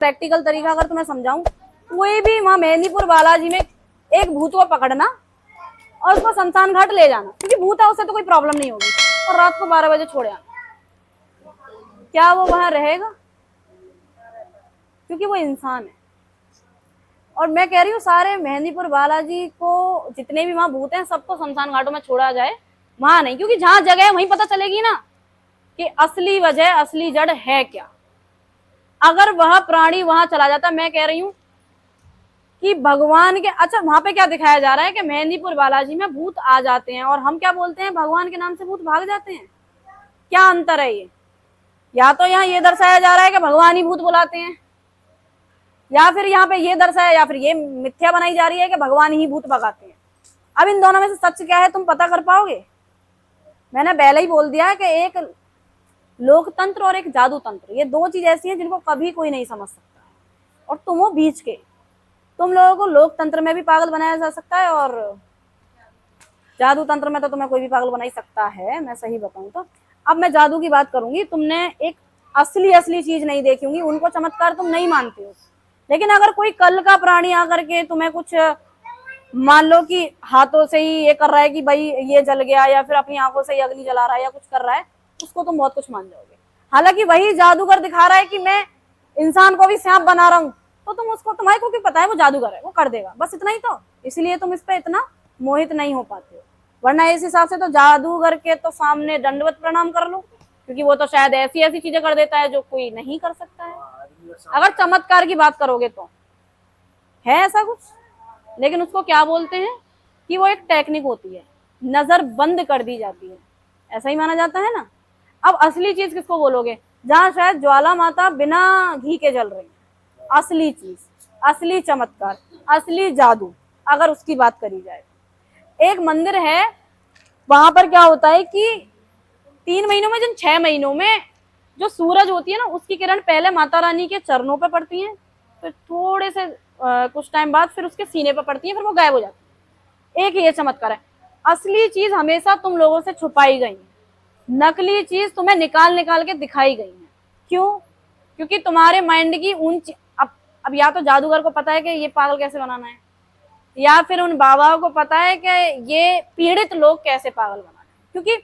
Practical तरीका अगर तुम्हें समझाऊं, कोई भी वहां मेहंदीपुर बालाजी में एक भूत को पकड़ना और उसको शमशान घाट ले जाना, क्योंकि भूत है उससे तो कोई प्रॉब्लम नहीं होगी, और रात को 12 बजे छोड़ आना, क्या वो वहां रहेगा? क्योंकि वो इंसान है। और मैं कह रही हूँ सारे मेहंदीपुर बालाजी को जितने भी वहां भूत हैं सबको शमशान घाटों में छोड़ा जाए, वहां नहीं, क्योंकि जहां जगह है वहीं पता चलेगी ना कि असली वजह, असली जड़ है क्या। अगर वह प्राणी वहां चला जाता, मैं कह रही हूँ कि भगवान के, अच्छा वहां पे क्या दिखाया जा रहा है कि मेहंदीपुर बालाजी में भूत आ जाते हैं, और हम क्या बोलते हैं, भगवान के नाम से भूत भाग जाते हैं। क्या अंतर है ये? या तो यहाँ ये दर्शाया जा रहा है कि भगवान ही भूत बुलाते हैं, या फिर यहाँ पे ये दर्शाया, या फिर ये मिथ्या बनाई जा रही है कि भगवान ही भूत भगाते हैं। अब इन दोनों में से सच क्या है तुम पता कर पाओगे? मैंने पहले ही बोल दिया कि एक लोकतंत्र और एक जादू तंत्र, ये दो चीज ऐसी हैं जिनको कभी कोई नहीं समझ सकता है, और तुम हो बीच के। तुम लोगों को लोकतंत्र में भी पागल बनाया जा सकता है, और जादू तंत्र में तो तुम्हें कोई भी पागल बना ही सकता है, मैं सही बताऊं तो। अब मैं जादू की बात करूंगी, तुमने एक असली चीज नहीं देखी होंगी, उनको चमत्कार तुम नहीं मानते हो, लेकिन अगर कोई कल का प्राणी आकर के तुम्हें कुछ, मान लो कि हाथों से ही ये कर रहा है कि भाई ये जल गया, या फिर अपनी आंखों से ही अग्नि जला रहा है, या कुछ कर रहा है, उसको तुम बहुत कुछ मान जाओगे। हालांकि वही जादूगर दिखा रहा है कि मैं इंसान को भी सांप बना रहा हूं, तो तुम उसको, तुम्हारे को क्यों पता है वो जादूगर है, वो कर देगा, बस इतना ही तो, इसलिए तुम इस पे इतना मोहित नहीं हो पाते हो। वरना इस हिसाब से तो जादूगर के तो सामने दंडवत प्रणाम कर लो, क्योंकि वो तो शायद ऐसी ऐसी चीजें कर देता है जो कोई नहीं कर सकता है, अगर चमत्कार की बात करोगे तो। है ऐसा कुछ, लेकिन उसको क्या बोलते हैं कि वो एक टेक्निक होती है, नजर बंद कर दी जाती है, ऐसा ही माना जाता है ना। अब असली चीज किसको बोलोगे? जहां शायद ज्वाला माता बिना घी के जल रही है, असली चीज, असली चमत्कार, असली जादू, अगर उसकी बात करी जाए। एक मंदिर है, वहां पर क्या होता है कि 3 महीनों में, जिन 6 महीनों में जो सूरज होती है ना, उसकी किरण पहले माता रानी के चरणों पे पड़ती है, फिर थोड़े से कुछ टाइम बाद फिर उसके सीने पे पड़ती है, फिर वो गायब हो जाती है। एक ये चमत्कार है। असली चीज हमेशा तुम लोगों से छुपाई गई है, नकली चीज तुम्हें निकाल निकाल के दिखाई गई है। क्यों? क्योंकि तुम्हारे माइंड की उन अब या तो जादूगर को पता है कि ये पागल कैसे बनाना है, या फिर उन बाबाओं को पता है कि ये पीड़ित लोग कैसे पागल बनाना है। क्योंकि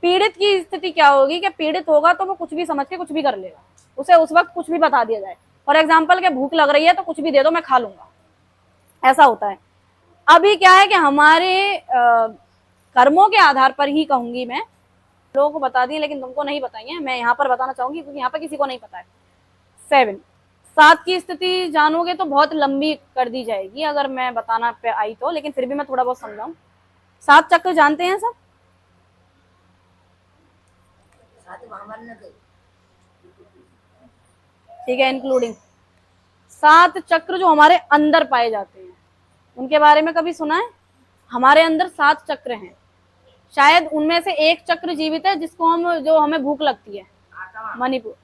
पीड़ित की स्थिति क्या होगी कि पीड़ित होगा तो वो कुछ भी समझ के कुछ भी कर लेगा, उसे उस वक्त कुछ भी बता दिया जाए। फॉर एग्जाम्पल के भूख लग रही है तो कुछ भी दे दो मैं खा लूंगा, ऐसा होता है। अभी क्या है कि हमारे कर्मों के आधार पर ही कहूंगी मैं, लोगों को बता दी लेकिन तुमको नहीं बताइए, मैं यहाँ पर बताना चाहूंगी क्योंकि यहाँ पर किसी को नहीं पता है। 7 की स्थिति जानोगे तो बहुत लंबी कर दी जाएगी अगर मैं बताना पे आई तो, लेकिन फिर भी मैं थोड़ा बहुत समझाऊं। 7 चक्र जानते हैं सब? ठीक है, इंक्लूडिंग 7 चक्र जो हमारे अंदर पाए जाते हैं, उनके बारे में कभी सुना है? हमारे अंदर 7 चक्र हैं, शायद उनमें से एक चक्र जीवित है जिसको हम, जो हमें भूख लगती है, मणिपुर।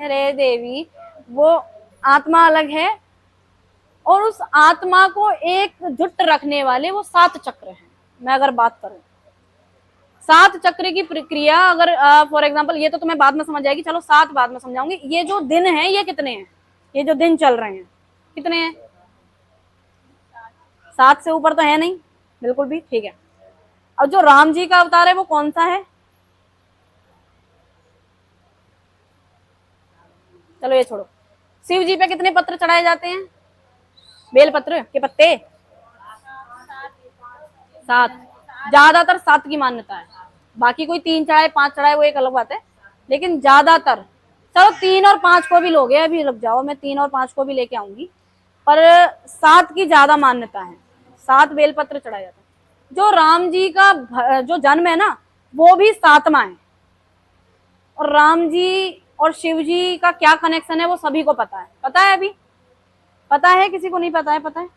अरे देवी, वो आत्मा अलग है, और उस आत्मा को एकजुट रखने वाले वो 7 चक्र हैं। मैं अगर बात करूं 7 चक्र की प्रक्रिया, अगर फॉर एग्जांपल, ये तो तुम्हें बाद में समझ आएगी, चलो 7 बाद में समझाऊंगी। ये जो दिन है ये कितने हैं? ये जो दिन चल रहे हैं कितने हैं? 7 से ऊपर तो है नहीं, बिल्कुल भी, ठीक है। और जो राम जी का अवतार है वो कौन सा है? चलो ये छोड़ो। शिव जी पे कितने पत्र चढ़ाए जाते हैं, बेल पत्र के पत्ते? 7, ज्यादातर 7 की मान्यता है, बाकी कोई 3 चढ़ाए 5 चढ़ाए वो एक अलग बात है, लेकिन ज्यादातर, चलो 3 और 5 को भी लोगे, अभी लग जाओ, मैं 3 और 5 को भी लेके आऊंगी, पर 7 की ज्यादा मान्यता है, 7 बेलपत्र चढ़ाए जाते हैं। जो राम जी का जो जन्म है ना, वो भी 7वां है, और राम जी और शिव जी का क्या कनेक्शन है वो सभी को पता है। पता है? अभी पता है? किसी को नहीं पता है? पता है?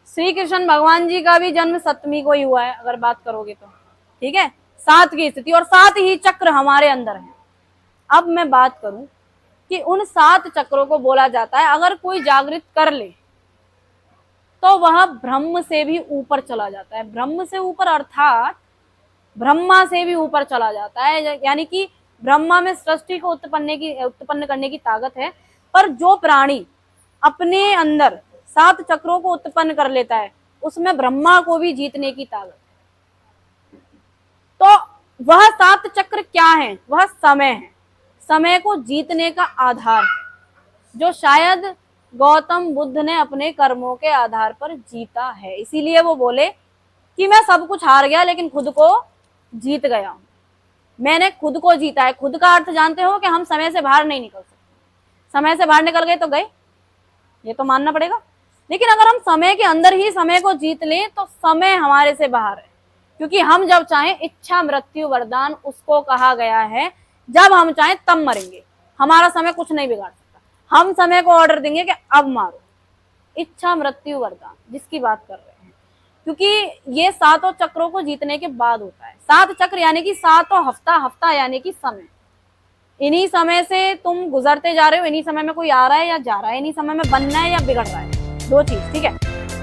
श्री कृष्ण भगवान जी का भी जन्म 7वीं को ही हुआ है अगर बात करोगे तो, ठीक है। 7 की स्थिति, और 7 ही चक्र हमारे अंदर है। अब मैं बात करूं कि उन 7 चक्रों को बोला जाता है, अगर कोई जागृत कर ले तो वह ब्रह्म से भी ऊपर चला जाता है। ब्रह्म से ऊपर अर्थात ब्रह्मा से भी ऊपर चला जाता है, यानी कि ब्रह्मा में सृष्टि को उत्पन्न करने की ताकत है। पर जो प्राणी अपने अंदर 7 चक्रों को उत्पन्न कर लेता है, उसमें ब्रह्मा को भी जीतने की ताकत है। तो वह 7 चक्र क्या है? वह समय है, समय को जीतने का आधार है, जो शायद गौतम बुद्ध ने अपने कर्मों के आधार पर जीता है। इसीलिए वो बोले कि मैं सब कुछ हार गया लेकिन खुद को जीत गया हूं, मैंने खुद को जीता है। खुद का अर्थ जानते हो कि हम समय से बाहर नहीं निकल सकते। समय से बाहर निकल गए तो गए, ये तो मानना पड़ेगा। लेकिन अगर हम समय के अंदर ही समय को जीत लें तो समय हमारे से बाहर है, क्योंकि हम जब चाहें, इच्छा मृत्यु वरदान उसको कहा गया है, जब हम चाहें तब मरेंगे। हमारा समय कुछ नहीं बिगाड़ सकता। हम समय को ऑर्डर देंगे कि अब मारो, इच्छा मृत्यु वरदान जिसकी बात कर रहे हैं, क्योंकि ये 7 चक्रों को जीतने के बाद होता है। 7 चक्र यानी कि 7 हफ्ता, हफ्ता यानी कि समय। इन्हीं समय से तुम गुजरते जा रहे हो, इन्हीं समय में कोई आ रहा है या जा रहा है, इन्हीं समय में बनना है या बिगड़ रहा है, 2 चीज, ठीक है।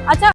अच्छा,